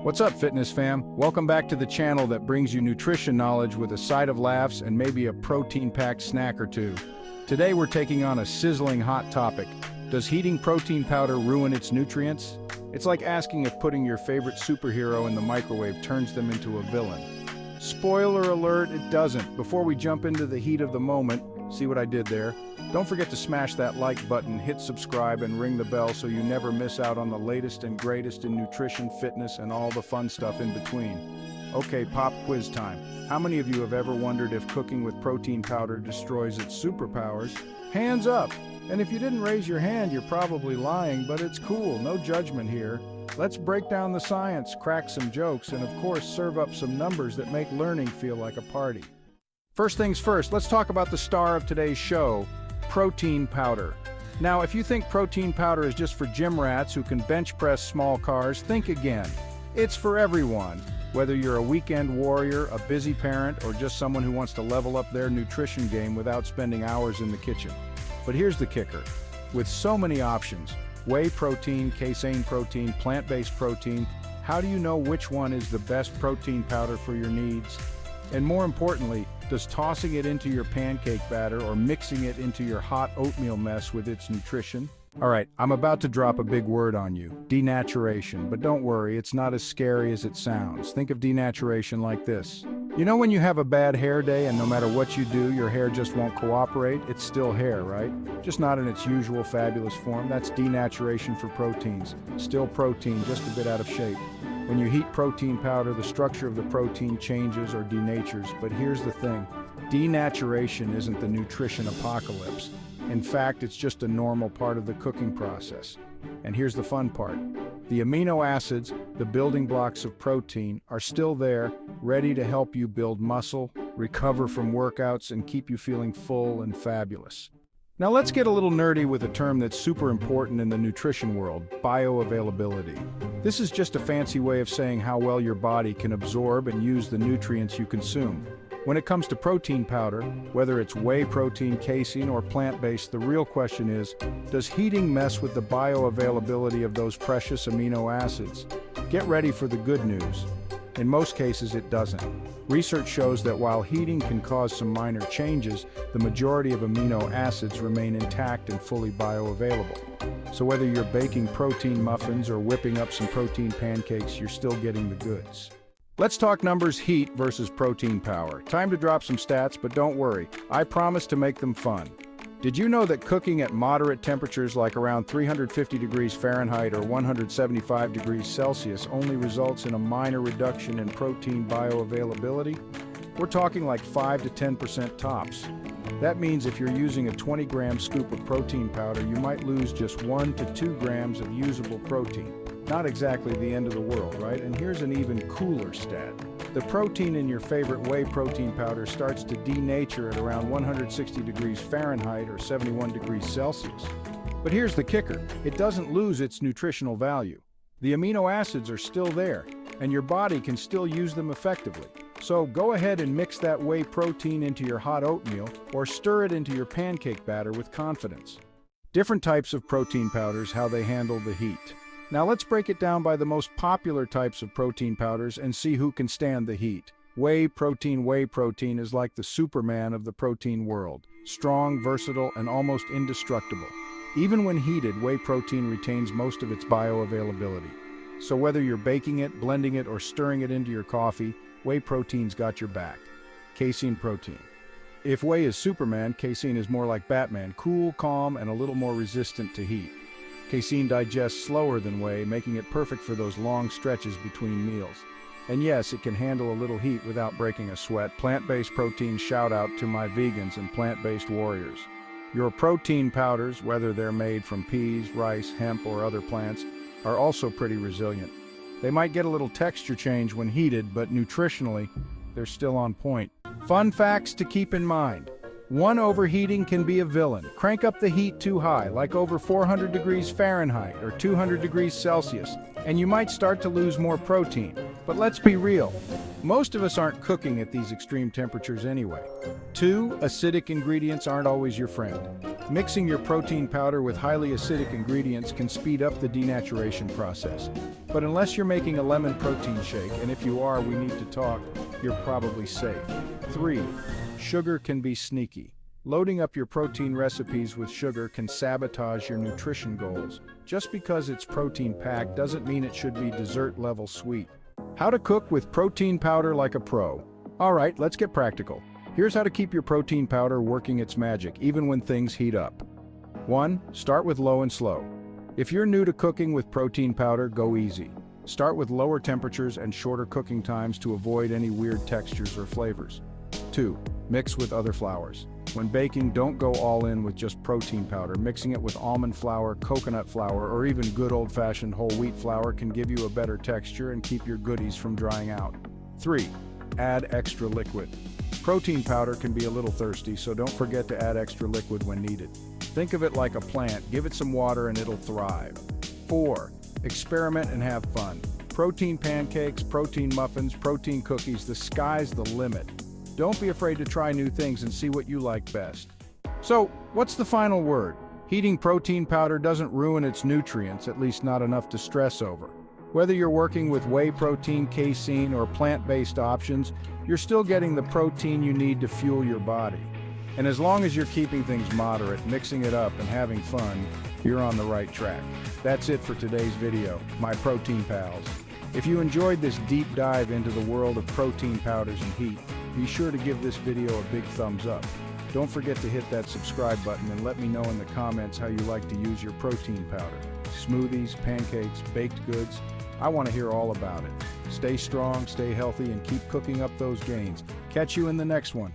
What's up, fitness fam? Welcome back to the channel that brings you nutrition knowledge with a side of laughs and maybe a protein-packed snack or two. Today we're taking on a sizzling hot topic. Does heating protein powder ruin its nutrients? It's like asking if putting your favorite superhero in the microwave turns them into a villain. Spoiler alert, it doesn't. Before we jump into the heat of the moment, see what I did there? Don't forget to smash that like button, hit subscribe, and ring the bell so you never miss out on the latest and greatest in nutrition, fitness, and all the fun stuff in between. Okay, pop quiz time. How many of you have ever wondered if cooking with protein powder destroys its superpowers? Hands up! And if you didn't raise your hand, you're probably lying, but it's cool, no judgment here. Let's break down the science, crack some jokes, and of course serve up some numbers that make learning feel like a party. First things first, let's talk about the star of today's show, protein powder. Now, if you think protein powder is just for gym rats who can bench press small cars, think again. It's for everyone. Whether you're a weekend warrior, a busy parent, or just someone who wants to level up their nutrition game without spending hours in the kitchen. But here's the kicker. With so many options, whey protein, casein protein, plant-based protein, how do you know which one is the best protein powder for your needs? And more importantly, does tossing it into your pancake batter or mixing it into your hot oatmeal mess with its nutrition? All right, I'm about to drop a big word on you, denaturation, but don't worry, it's not as scary as it sounds. Think of denaturation like this. You know when you have a bad hair day and no matter what you do, your hair just won't cooperate? It's still hair, right? Just not in its usual fabulous form. That's denaturation for proteins. Still protein, just a bit out of shape. When you heat protein powder, the structure of the protein changes or denatures, but here's the thing. Denaturation isn't the nutrition apocalypse. In fact, it's just a normal part of the cooking process. And here's the fun part. The amino acids, the building blocks of protein, are still there, ready to help you build muscle, recover from workouts, and keep you feeling full and fabulous. Now let's get a little nerdy with a term that's super important in the nutrition world, bioavailability. This is just a fancy way of saying how well your body can absorb and use the nutrients you consume. When it comes to protein powder, whether it's whey protein, casein, or plant-based, the real question is, does heating mess with the bioavailability of those precious amino acids? Get ready for the good news. In most cases, it doesn't. Research shows that while heating can cause some minor changes, the majority of amino acids remain intact and fully bioavailable. So whether you're baking protein muffins or whipping up some protein pancakes, you're still getting the goods. Let's talk numbers, heat versus protein power. Time to drop some stats, but don't worry, I promise to make them fun. Did you know that cooking at moderate temperatures like around 350 degrees Fahrenheit or 175 degrees Celsius only results in a minor reduction in protein bioavailability? We're talking like 5 to 10% tops. That means if you're using a 20-gram scoop of protein powder, you might lose just 1 to 2 grams of usable protein. Not exactly the end of the world, right? And here's an even cooler stat. The protein in your favorite whey protein powder starts to denature at around 160 degrees Fahrenheit or 71 degrees Celsius. But here's the kicker. It doesn't lose its nutritional value. The amino acids are still there, and your body can still use them effectively. So go ahead and mix that whey protein into your hot oatmeal or stir it into your pancake batter with confidence. Different types of protein powders, how they handle the heat. Now let's break it down by the most popular types of protein powders and see who can stand the heat. Whey protein is like the Superman of the protein world. Strong, versatile, and almost indestructible. Even when heated, whey protein retains most of its bioavailability. So whether you're baking it, blending it, or stirring it into your coffee, whey protein's got your back. Casein protein. If whey is Superman, casein is more like Batman, cool, calm, and a little more resistant to heat. Casein digests slower than whey, making it perfect for those long stretches between meals. And yes, it can handle a little heat without breaking a sweat. Plant-based protein, shout out to my vegans and plant-based warriors. Your protein powders, whether they're made from peas, rice, hemp, or other plants, are also pretty resilient. They might get a little texture change when heated, but nutritionally, they're still on point. Fun facts to keep in mind. One overheating can be a villain. Crank up the heat too high, like over 400 degrees Fahrenheit or 200 degrees Celsius, and you might start to lose more protein. But let's be real. Most of us aren't cooking at these extreme temperatures anyway. 2, acidic ingredients aren't always your friend. Mixing your protein powder with highly acidic ingredients can speed up the denaturation process. But unless you're making a lemon protein shake, and if you are, we need to talk, you're probably safe. 3, sugar can be sneaky. Loading up your protein recipes with sugar can sabotage your nutrition goals. Just because it's protein-packed doesn't mean it should be dessert-level sweet. How to cook with protein powder like a pro. All right, let's get practical. Here's how to keep your protein powder working its magic, even when things heat up. 1. Start with low and slow. If you're new to cooking with protein powder, go easy. Start with lower temperatures and shorter cooking times to avoid any weird textures or flavors. 2. Mix with other flours. When baking, don't go all in with just protein powder. Mixing it with almond flour, coconut flour, or even good old-fashioned whole wheat flour can give you a better texture and keep your goodies from drying out. 3. Add extra liquid. Protein powder can be a little thirsty, so don't forget to add extra liquid when needed. Think of it like a plant. Give it some water and it'll thrive. 4. Experiment and have fun. Protein pancakes, protein muffins, protein cookies, the sky's the limit. Don't be afraid to try new things and see what you like best. So, what's the final word? Heating protein powder doesn't ruin its nutrients, at least not enough to stress over. Whether you're working with whey protein, casein, or plant-based options, you're still getting the protein you need to fuel your body. And as long as you're keeping things moderate, mixing it up, and having fun, you're on the right track. That's it for today's video, my protein pals. If you enjoyed this deep dive into the world of protein powders and heat, be sure to give this video a big thumbs up. Don't forget to hit that subscribe button and let me know in the comments how you like to use your protein powder. Smoothies, pancakes, baked goods. I want to hear all about it. Stay strong, stay healthy, and keep cooking up those gains. Catch you in the next one.